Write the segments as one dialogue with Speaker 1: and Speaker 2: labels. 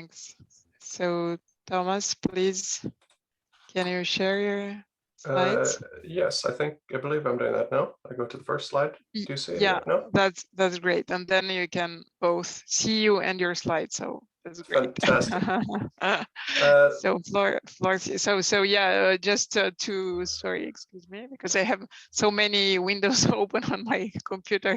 Speaker 1: Thanks. So Thomas, please, can you share your slides?
Speaker 2: Yes, I believe I'm doing that now. I go to the first slide. Do you see it
Speaker 1: Yeah,
Speaker 2: yet? No?
Speaker 1: that's great. And then you can both see you and your slide. So that's great.
Speaker 2: Fantastic.
Speaker 1: So Flor, so yeah, just sorry, excuse me, because I have so many windows open on my computer.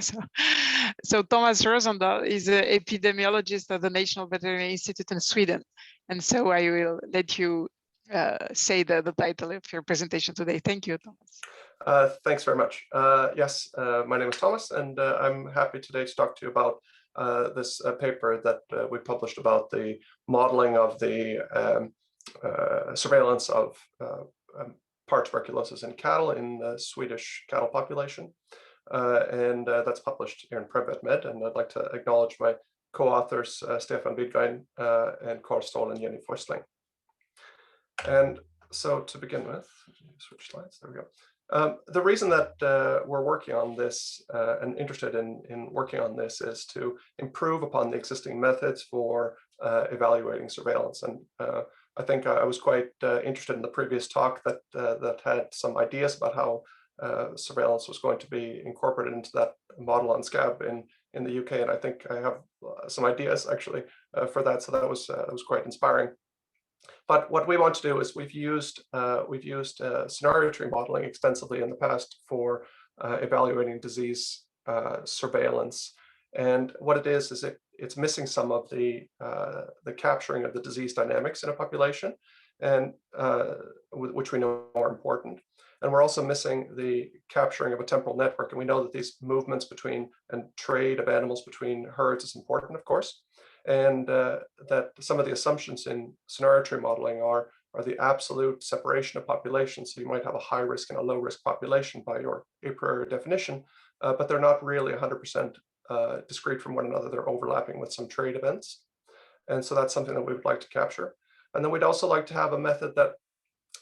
Speaker 1: So Thomas Rosendal is an epidemiologist at the National Veterinary Institute in Sweden. And so I will let you say the title of your presentation today. Thank you, Thomas.
Speaker 2: Thanks very much. Yes, my name is Thomas, and I'm happy today to talk to you about this paper that we published about the modeling of the surveillance of partuberculosis in cattle in the Swedish cattle population. And that's published here in PrevVetMed. And I'd like to acknowledge my co-authors, Stefan Bidgein and Carl Stoll and Jenny Forsling. And so to begin with, switch slides, there we go. The reason that we're working on this and interested in working on this is to improve upon the existing methods for evaluating surveillance. And I think I was quite interested in the previous talk that had some ideas about how surveillance was going to be incorporated into that model on scab in the UK. And I think I have some ideas actually for that. So that was quite inspiring. But what we want to do is we've used scenario tree modeling extensively in the past for evaluating disease surveillance. And what it is it's missing some of the capturing of the disease dynamics in a population, and which we know are important. And we're also missing the capturing of a temporal network. And we know that these movements between and trade of animals between herds is important, of course. And that some of the assumptions in scenario tree modeling are the absolute separation of populations. So you might have a high risk and a low risk population by your a priori definition, but they're not really 100% discrete from one another. They're overlapping with some trade events. And so that's something that we would like to capture. And then we'd also like to have a method that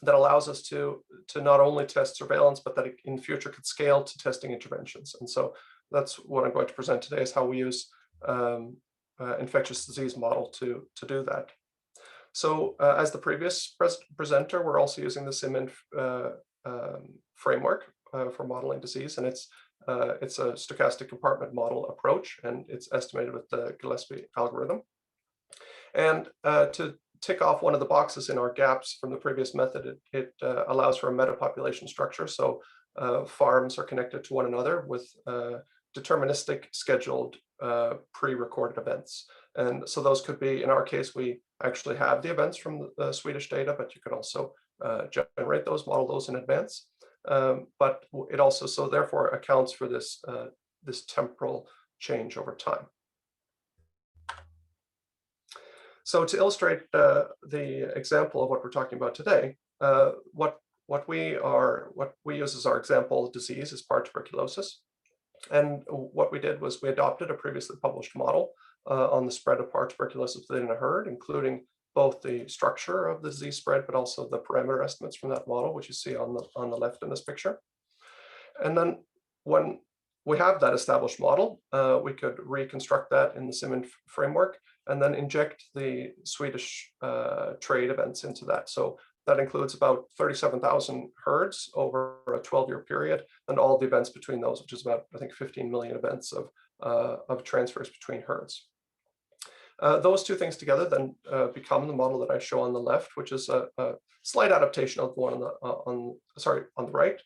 Speaker 2: allows us to not only test surveillance, but that it in the future could scale to testing interventions. And so that's what I'm going to present today, is how we use infectious disease model to do that. So as the previous presenter, we're also using the SIMIN framework for modeling disease, and it's a stochastic compartment model approach, and it's estimated with the Gillespie algorithm. And to tick off one of the boxes in our gaps from the previous method, it allows for a metapopulation structure. So farms are connected to one another with deterministic scheduled pre-recorded events. And so those could be, in our case, we actually have the events from the Swedish data, but you could also generate those, model those in advance. But it also, so therefore, accounts for this, this temporal change over time. So to illustrate the example of what we're talking about today, what we use as our example disease is partuberculosis. And what we did was we adopted a previously published model on the spread of partuberculosis within a herd, including both the structure of the disease spread, but also the parameter estimates from that model, which you see on the left in this picture. And then when we have that established model, we could reconstruct that in the SIMIN framework and then inject the Swedish trade events into that. So that includes about 37,000 herds over a 12-year period, and all the events between those, which is about, I think, 15 million events of transfers between herds. Those two things together then become the model that I show on the left, which is a slight adaptation of the one on the right.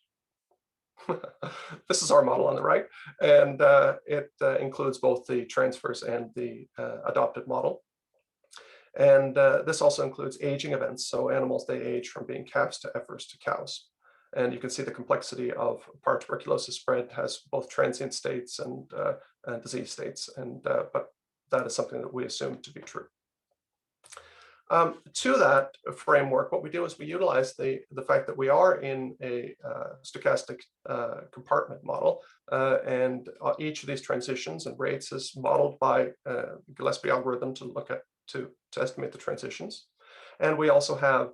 Speaker 2: This is our model on the right, and it includes both the transfers and the adopted model. And this also includes aging events. So animals, they age from being calves to heifers to cows. And you can see the complexity of partuberculosis spread has both transient states and disease states. And but that is something that we assume to be true. To that framework, what we do is we utilize the fact that we are in a stochastic compartment model, and each of these transitions and rates is modeled by Gillespie algorithm to look at to estimate the transitions. And we also have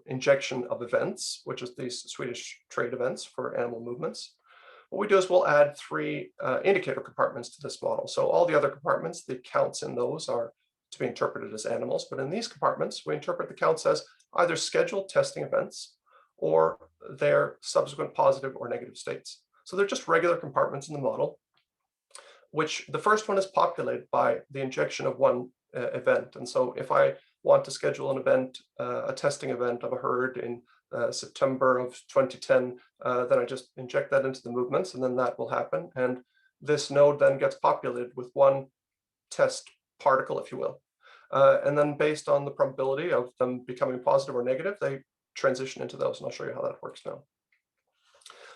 Speaker 2: injection of events, which is these Swedish trade events for animal movements. What we do is we'll add 3 indicator compartments to this model. So all the other compartments, the counts in those are to be interpreted as animals, but in these compartments, we interpret the counts as either scheduled testing events or their subsequent positive or negative states. So they're just regular compartments in the model, which the first one is populated by the injection of one event. And so if I want to schedule an event, a testing event of a herd in September of 2010, then I just inject that into the movements, and then that will happen. And this node then gets populated with one test particle, if you will. And then based on the probability of them becoming positive or negative, they transition into those, and I'll show you how that works now.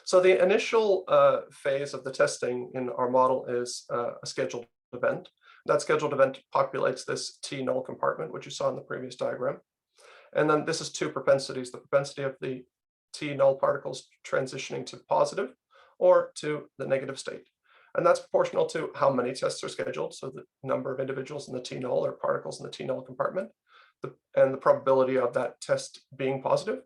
Speaker 2: So the initial phase of the testing in our model is a scheduled event. That scheduled event populates this T null compartment, which you saw in the previous diagram. And then this is two propensities, the propensity of the T null particles transitioning to positive or to the negative state. And that's proportional to how many tests are scheduled, so the number of individuals in the T null or particles in the T null compartment, and the probability of that test being positive.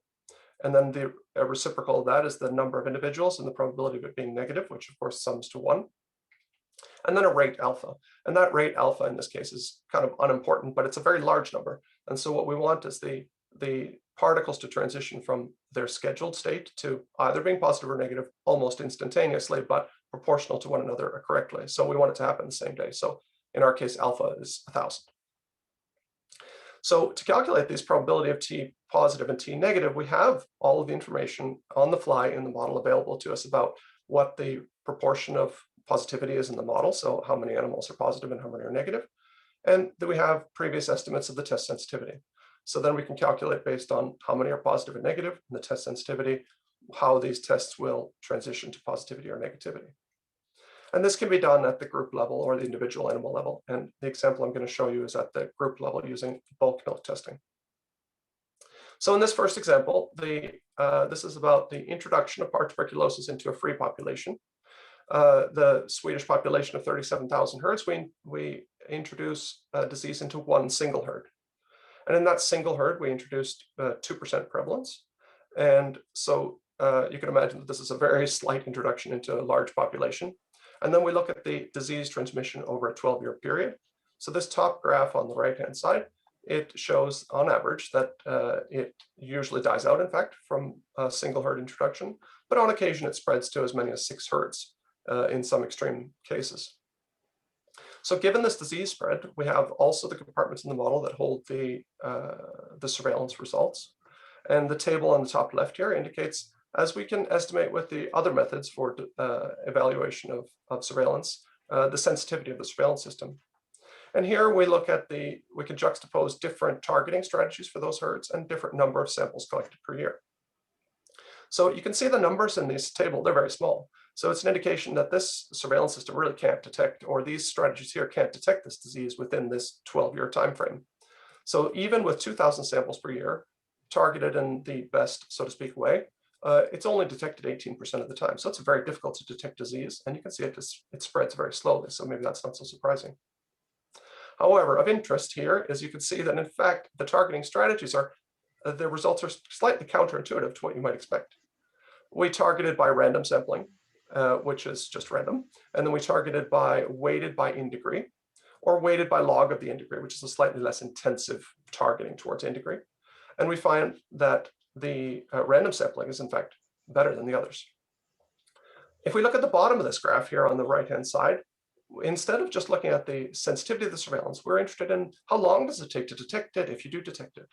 Speaker 2: And then the reciprocal of that is the number of individuals and the probability of it being negative, which of course sums to 1. And then a rate alpha. And that rate alpha in this case is kind of unimportant, but it's a very large number. And so what we want is the particles to transition from their scheduled state to either being positive or negative almost instantaneously, but proportional to one another correctly. So we want it to happen the same day. So in our case, alpha is 1,000. So to calculate this probability of T positive and T negative, we have all of the information on the fly in the model available to us about what the proportion of positivity is in the model, so how many animals are positive and how many are negative, and then we have previous estimates of the test sensitivity. So then we can calculate based on how many are positive and negative and the test sensitivity, how these tests will transition to positivity or negativity. And this can be done at the group level or the individual animal level. And the example I'm going to show you is at the group level using bulk milk testing. So in this first example, this is about the introduction of part tuberculosis into a free population. The Swedish population of 37,000 herds, we introduce disease into one single herd. And in that single herd, we introduced 2% prevalence. And so you can imagine that this is a very slight introduction into a large population. And then we look at the disease transmission over a 12-year period. So this top graph on the right-hand side, it shows on average that it usually dies out, in fact, from a single herd introduction, but on occasion it spreads to as many as 6 herds in some extreme cases. So given this disease spread, we have also the compartments in the model that hold the surveillance results. And the table on the top left here indicates, as we can estimate with the other methods for evaluation of surveillance, the sensitivity of the surveillance system. And here we look at we can juxtapose different targeting strategies for those herds and different number of samples collected per year. So you can see the numbers in this table, they're very small. So it's an indication that this surveillance system really can't detect, or these strategies here can't detect this disease within this 12-year time frame. So even with 2,000 samples per year, targeted in the best, so to speak, way, it's only detected 18% of the time. So it's very difficult to detect disease, and you can see it spreads very slowly. So maybe that's not so surprising. However, of interest here is you can see that in fact, the targeting strategies the results are slightly counterintuitive to what you might expect. We targeted by random sampling, which is just random. And then we targeted by weighted by in degree, or weighted by log of the in degree, which is a slightly less intensive targeting towards in degree. And we find that the random sampling is in fact better than the others. If we look at the bottom of this graph here on the right-hand side, instead of just looking at the sensitivity of the surveillance, we're interested in how long does it take to detect it if you do detect it.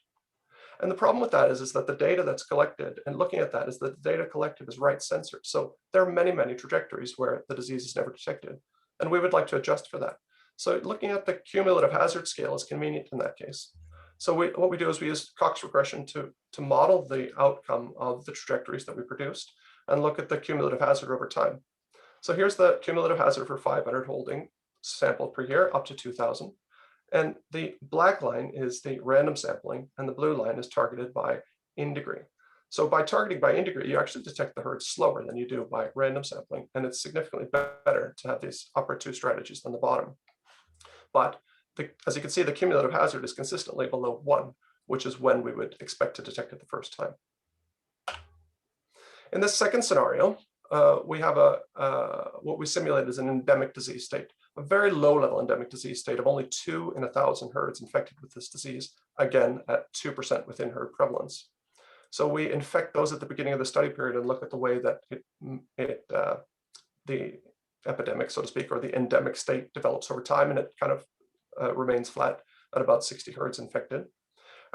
Speaker 2: And the problem with that is that the data that's collected, and looking at that, is that the data collected is right censored. So there are many, many trajectories where the disease is never detected. And we would like to adjust for that. So looking at the cumulative hazard scale is convenient in that case. So what we do is we use Cox regression to model the outcome of the trajectories that we produced and look at the cumulative hazard over time. So here's the cumulative hazard for 500 holding sampled per year up to 2,000. And the black line is the random sampling, and the blue line is targeted by in degree. So by targeting by in degree, you actually detect the herd slower than you do by random sampling, and it's significantly better to have these upper two strategies than the bottom. But as you can see, the cumulative hazard is consistently below 1, which is when we would expect to detect it the first time. In this second scenario, we have what we simulate as an endemic disease state. a very low level endemic disease state of only 2 in 1,000 herds infected with this disease, again at 2% within herd prevalence. So we infect those at the beginning of the study period and look at the way that the epidemic, so to speak, or the endemic state develops over time, and it kind of remains flat at about 60 herds infected.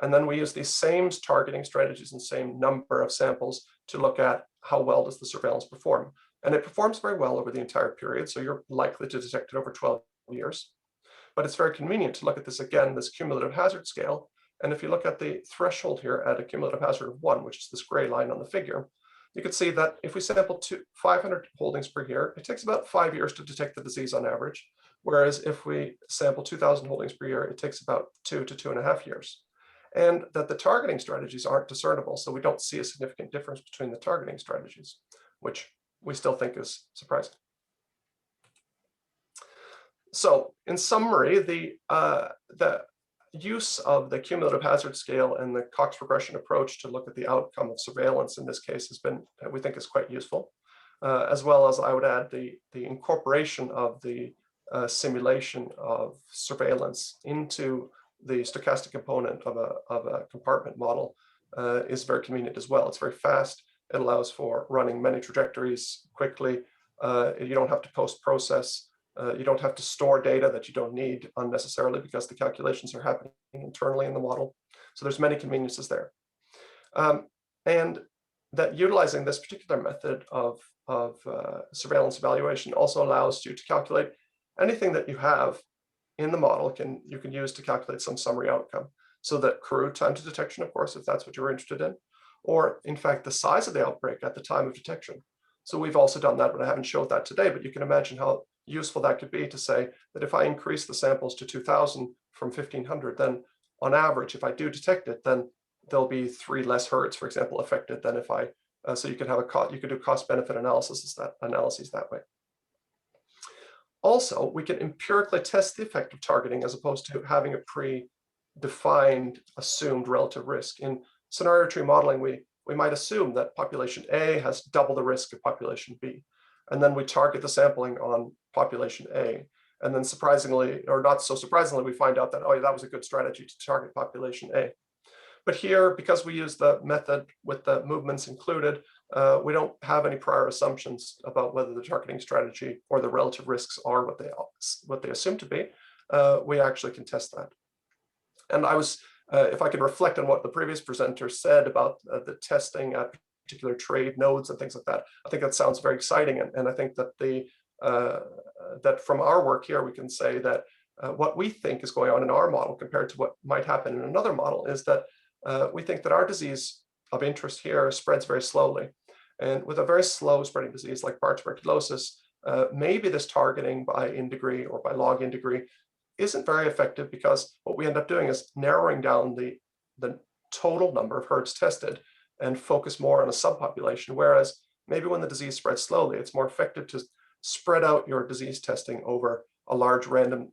Speaker 2: And then we use these same targeting strategies and same number of samples to look at how well does the surveillance perform. And it performs very well over the entire period, so you're likely to detect it over 12 years. But it's very convenient to look at this again, this cumulative hazard scale. And if you look at the threshold here at a cumulative hazard of 1, which is this gray line on the figure, you can see that if we sample 500 holdings per year, it takes about 5 years to detect the disease on average. Whereas if we sample 2,000 holdings per year, it takes about 2 to 2.5 years. And that the targeting strategies aren't discernible, so we don't see a significant difference between the targeting strategies, which we still think is surprising. So in summary, the use of the cumulative hazard scale and the Cox regression approach to look at the outcome of surveillance in this case has been, we think, is quite useful, as well as I would add the incorporation of the simulation of surveillance into the stochastic component of a compartment model is very convenient as well. It's very fast. It allows for running many trajectories quickly. You don't have to post-process. You don't have to store data that you don't need unnecessarily because the calculations are happening internally in the model. So there's many conveniences there. And that utilizing this particular method of surveillance evaluation also allows you to calculate anything that you have in the model you can use to calculate some summary outcome. So that crew time to detection, of course, if that's what you're interested in, or in fact, the size of the outbreak at the time of detection. So we've also done that, but I haven't showed that today, but you can imagine how useful that could be to say that if I increase the samples to 2,000 from 1,500, then on average, if I do detect it, then there'll be 3 less herds, for example, affected than if I, so you could have you could do cost benefit analyses that way. Also, we can empirically test the effect of targeting as opposed to having a pre-defined assumed relative risk. In scenario tree modeling, we might assume that population A has double the risk of population B. And then we target the sampling on population A. And then surprisingly, or not so surprisingly, we find out that, oh, yeah, that was a good strategy to target population A. But here, because we use the method with the movements included, we don't have any prior assumptions about whether the targeting strategy or the relative risks are what they assume to be. We actually can test that. And I was, if I could reflect on what the previous presenter said about the testing at particular trade nodes and things like that, I think that sounds very exciting. And I think that that from our work here, we can say that what we think is going on in our model compared to what might happen in another model is that we think that our disease of interest here spreads very slowly. And with a very slow spreading disease like Barr tuberculosis, maybe this targeting by in degree or by log in degree isn't very effective, because what we end up doing is narrowing down the total number of herds tested and focus more on a subpopulation. Whereas maybe when the disease spreads slowly, it's more effective to spread out your disease testing over a large random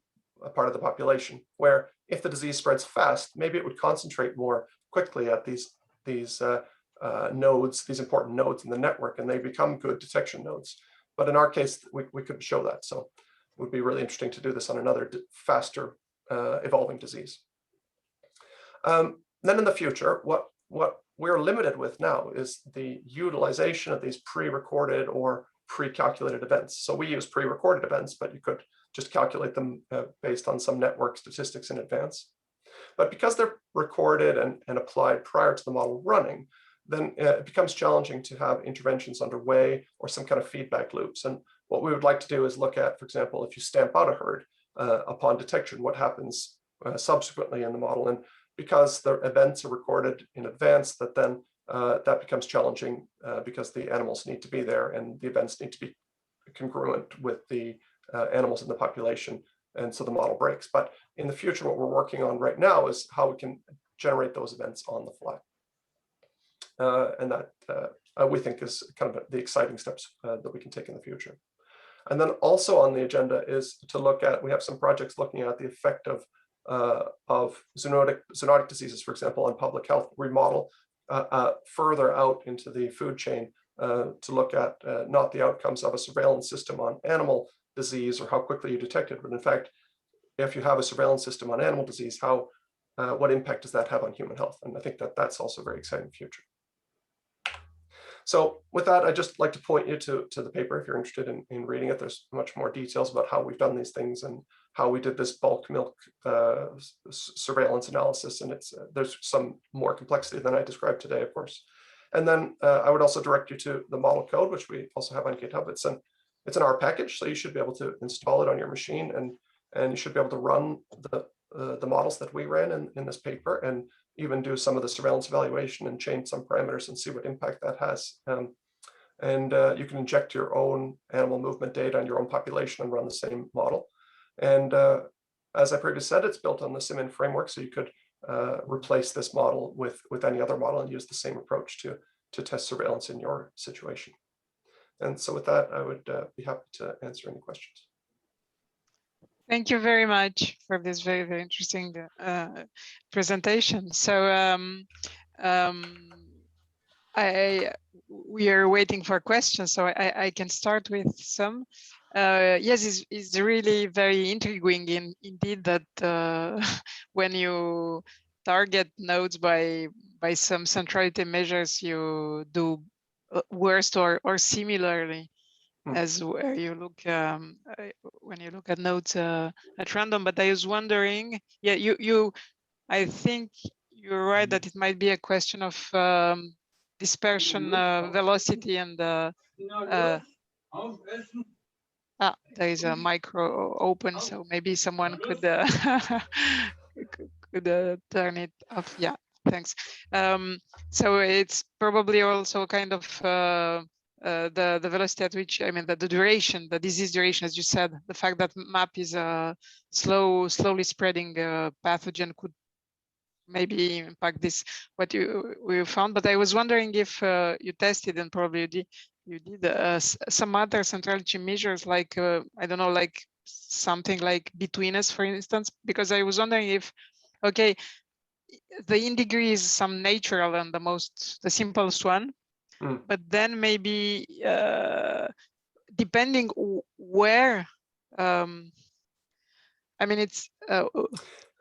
Speaker 2: part of the population, where if the disease spreads fast, maybe it would concentrate more quickly at these nodes, these important nodes in the network, and they become good detection nodes. But in our case, we couldn't show that. So it would be really interesting to do this on another faster evolving disease. Then in the future, what we're limited with now is the utilization of these pre-recorded or pre-calculated events. So we use pre-recorded events, but you could just calculate them based on some network statistics in advance. But because they're recorded and applied prior to the model running, then it becomes challenging to have interventions underway or some kind of feedback loops. And what we would like to do is look at, for example, if you stamp out a herd upon detection, what happens subsequently in the model. And because the events are recorded in advance, that becomes challenging because the animals need to be there and the events need to be congruent with the animals in the population. And so the model breaks. But in the future, what we're working on right now is how we can generate those events on the fly. And that we think is kind of the exciting steps that we can take in the future. And then also on the agenda is to look at, we have some projects looking at the effect of zoonotic diseases, for example, on public health. We model further out into the food chain to look at not the outcomes of a surveillance system on animal disease or how quickly you detect it, but in fact, if you have a surveillance system on animal disease, what impact does that have on human health? And I think that that's also a very exciting future. So with that, I'd just like to point you to the paper if you're interested in reading it. There's much more details about how we've done these things and how we did this bulk milk surveillance analysis. And there's some more complexity than I described today, of course. And then I would also direct you to the model code, which we also have on GitHub. It's an R package, so you should be able to install it on your machine, and you should be able to run the models that we ran in this paper, and even do some of the surveillance evaluation and change some parameters and see what impact that has. You can inject your own animal movement data on your own population and run the same model. And as I previously said, it's built on the SIMIN framework, so you could replace this model with any other model and use the same approach to test surveillance in your situation. And so with that, I would be happy to answer any questions.
Speaker 1: Thank you very much for this very, very interesting presentation. So we are waiting for questions, so I can start with some. Yes, it's really very intriguing indeed that when you target nodes by some centrality measures, you do worst or similarly as where you look when you look at nodes at random. But I was wondering, yeah, I think you're right that it might be a question of dispersion velocity and there is a micro open, so maybe someone could turn it off. Yeah, thanks. So it's probably also kind of the velocity at which, I mean, the duration, the disease duration, as you said, the fact that MAP is a slowly spreading pathogen could maybe impact this, what we found. But I was wondering if you tested, and probably you did some other centrality measures, like I don't know, like something like betweenness, for instance, because I was wondering if, okay, the in degree is some natural and the simplest one, but then maybe depending where, I mean, it's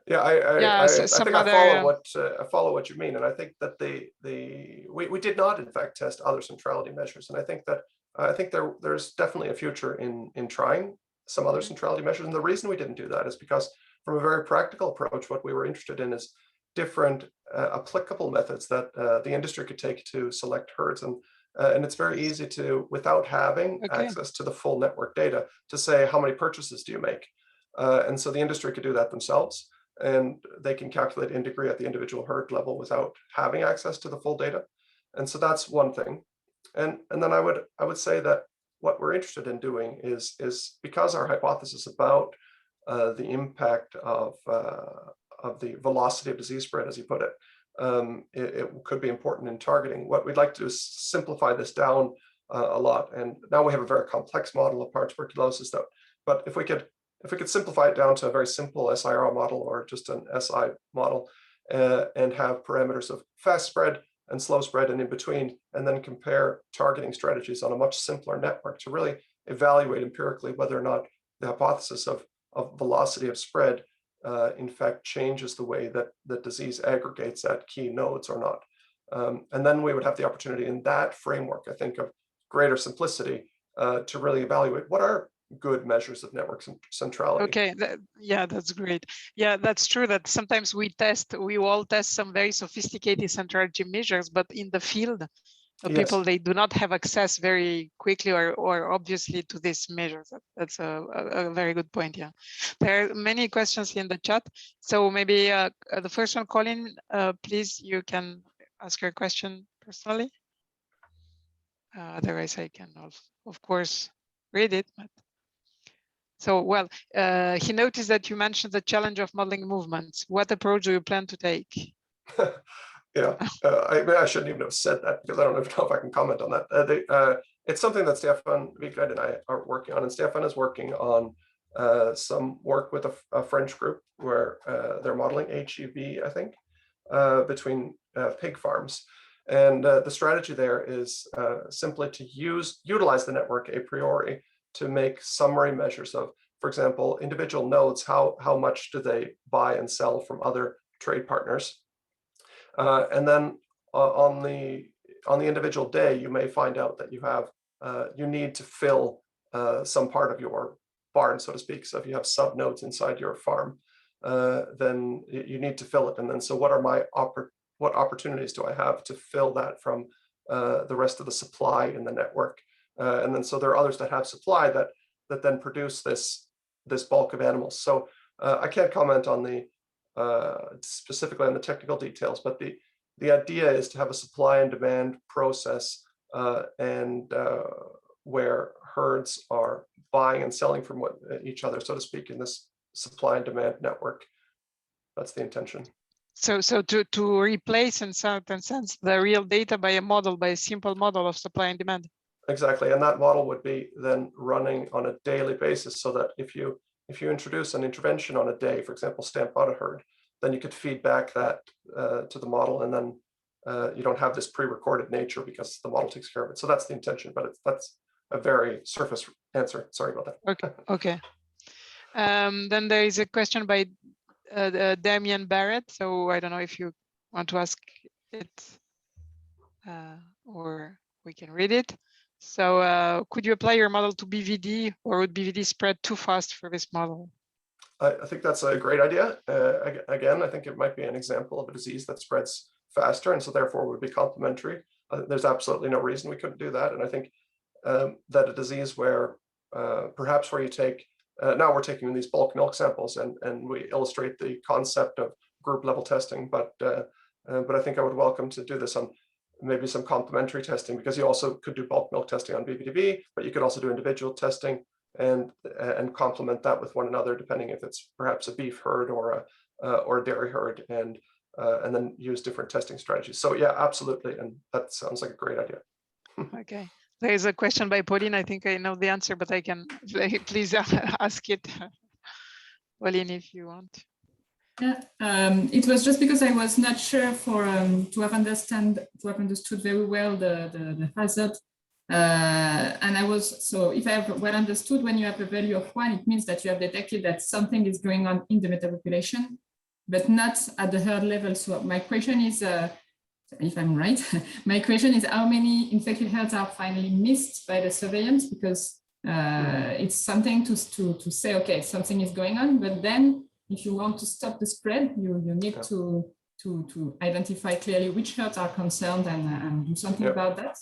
Speaker 2: yeah, I think I follow what you mean, and I think that we did not in fact test other centrality measures, and I think there's definitely a future in trying some other centrality measures. And the reason we didn't do that is because, from a very practical approach, what we were interested in is different applicable methods that the industry could take to select herds, and it's very easy to, without having access to the full network data, to say how many purchases do you make, and so the industry could do that themselves. And they can calculate in degree at the individual herd level without having access to the full data. And so that's one thing. And then I would say that what we're interested in doing is because our hypothesis about the impact of the velocity of disease spread, as you put it, it could be important in targeting. What we'd like to do is simplify this down a lot. And now we have a very complex model of par tuberculosis, but if we could simplify it down to a very simple SIR model or just an SI model, and have parameters of fast spread and slow spread and in between, and then compare targeting strategies on a much simpler network to really evaluate empirically whether or not the hypothesis of velocity of spread in fact changes the way that the disease aggregates at key nodes or not. And then we would have the opportunity in that framework, I think, of greater simplicity to really evaluate what are good measures of network centrality.
Speaker 1: Okay, yeah, that's great. Yeah, that's true that sometimes we all test some very sophisticated centrality measures, but in the field, people, they do not have access very quickly or obviously to these measures. That's a very good point. Yeah, there are many questions in the chat. So maybe the first one, Colin, please, you can ask your question personally. Otherwise, I can, of course, read it. But... So, well, he noticed that you mentioned the challenge of modeling movements. What approach do you plan to take?
Speaker 2: Yeah, I shouldn't even have said that because I don't know if I can comment on that. It's something that Stefan Wiegreid and I are working on, and Stefan is working on some work with a French group where they're modeling HEV, I think, between pig farms. And the strategy there is simply to utilize the network a priori to make summary measures of, for example, individual nodes, how much do they buy and sell from other trade partners. And then on the individual day, you may find out that you need to fill some part of your barn, so to speak. So if you have sub nodes inside your farm, then you need to fill it. And then, so what opportunities do I have to fill that from the rest of the supply in the network? And then, so there are others that have supply that then produce this bulk of animals. So I can't comment on the specifically on the technical details, but the idea is to have a supply and demand process where herds are buying and selling from each other, so to speak, in this supply and demand network. That's the intention.
Speaker 1: So to replace in certain sense the real data by a simple model of supply and demand.
Speaker 2: Exactly, and that model would be then running on a daily basis, so that if you introduce an intervention on a day, for example, stamp out a herd, then you could feed back that to the model, and then you don't have this pre-recorded nature because the model takes care of it. So that's the intention, but that's a very surface answer. Sorry about that.
Speaker 1: Okay. Then there is a question by Damien Barrett. So I don't know if you want to ask it or we can read it. So could you apply your model to BVD, or would BVD spread too fast for this model?
Speaker 2: I think that's a great idea. Again, I think it might be an example of a disease that spreads faster, and so therefore would be complementary. There's absolutely no reason we couldn't do that. And I think that a disease where perhaps where you take, now we're taking these bulk milk samples and we illustrate the concept of group level testing, but I think I would welcome to do this on maybe some complementary testing, because you also could do bulk milk testing on BVDB, but you could also do individual testing and complement that with one another, depending if it's perhaps a beef herd or a dairy herd, and then use different testing strategies. So yeah, absolutely, and that sounds like a great idea.
Speaker 1: Okay, there is a question by Pauline. I think I know the answer, but I can please ask it, Pauline, if you want.
Speaker 3: Yeah, it was just because I was not sure to have understood very well the hazard. And so if I have well understood, when you have a value of 1, it means that you have detected that something is going on in the metapopulation, but not at the herd level. So my question is, if I'm right, my question is how many infected herds are finally missed by the surveillance? Because it's something to say, okay, something is going on, but then if you want to stop the spread, you need to identify clearly which herds are concerned and do something about that.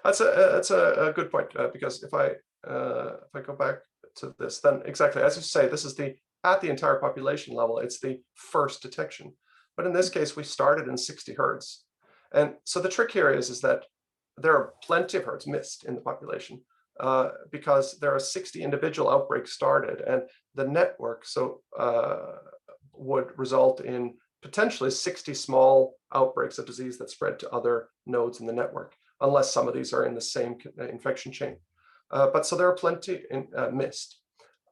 Speaker 2: That's a good point, because if I go back to this, then exactly as you say, this is at the entire population level, it's the first detection. But in this case, we started in 60 herds, and so the trick here is that there are plenty of herds missed in the population. Because there are 60 individual outbreaks started, and the network would result in potentially 60 small outbreaks of disease that spread to other nodes in the network, unless some of these are in the same infection chain. But so there are plenty missed.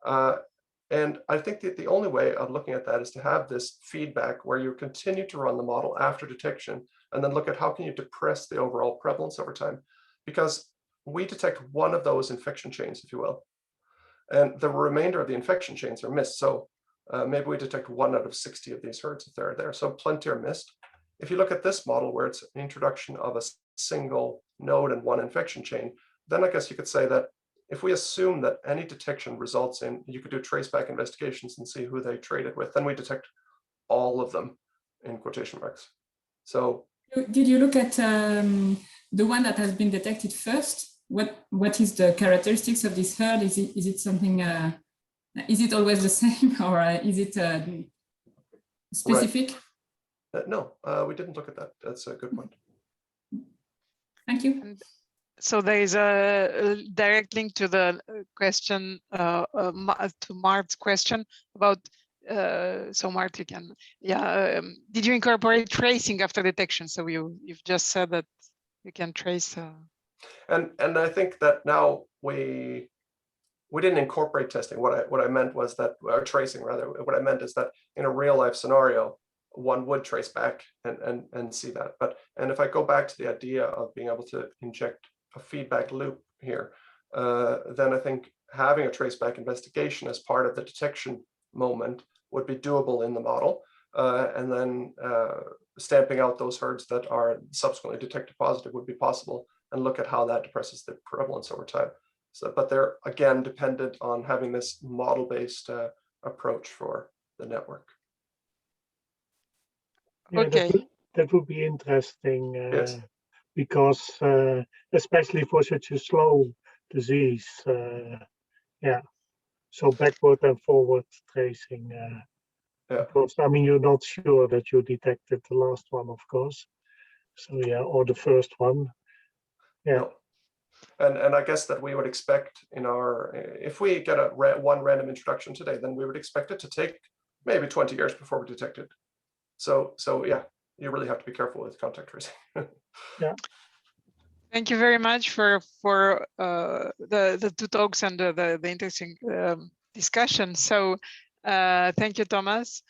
Speaker 2: And I think that the only way of looking at that is to have this feedback where you continue to run the model after detection, and then look at how can you depress the overall prevalence over time. Because we detect one of those infection chains, if you will, and the remainder of the infection chains are missed. So maybe we detect 1 out of 60 of these herds if they're there. So plenty are missed. If you look at this model where it's an introduction of a single node and 1 infection chain, then I guess you could say that if we assume that any detection results in, you could do traceback investigations and see who they traded with, then we detect all of them in quotation marks. So
Speaker 3: did you look at the one that has been detected first? What is the characteristics of this herd? Is it something? Is it always the same, or is it specific?
Speaker 2: Right. No, we didn't look at that. That's a good point.
Speaker 3: Thank you.
Speaker 1: And so there is a direct link to the question to Mart's question about. So Mart, you can, did you incorporate tracing after detection? So you've just said that you can trace.
Speaker 2: And I think that now we didn't incorporate testing. What I meant was that, or tracing rather, what I meant is that in a real life scenario, one would trace back and see that. And if I go back to the idea of being able to inject a feedback loop here, then I think having a traceback investigation as part of the detection moment would be doable in the model, and then stamping out those herds that are subsequently detected positive would be possible, and look at how that depresses the prevalence over time. So, but they're again dependent on having this model-based approach for the network.
Speaker 4: Yeah,
Speaker 1: Okay.
Speaker 4: that would be interesting.
Speaker 2: Yes.
Speaker 4: Because especially for such a slow disease, yeah. So backward and forward tracing.
Speaker 2: Yeah.
Speaker 4: Because I mean, you're not sure that you detected the last one, of course. So yeah, or the first one. Yeah.
Speaker 2: No. And I guess that we would expect in our, if we get one random introduction today, then we would expect it to take maybe 20 years before we detect it. So yeah, you really have to be careful with contact tracing.
Speaker 4: Yeah.
Speaker 1: Thank you very much for the two talks and the interesting discussion. So thank you, Thomas.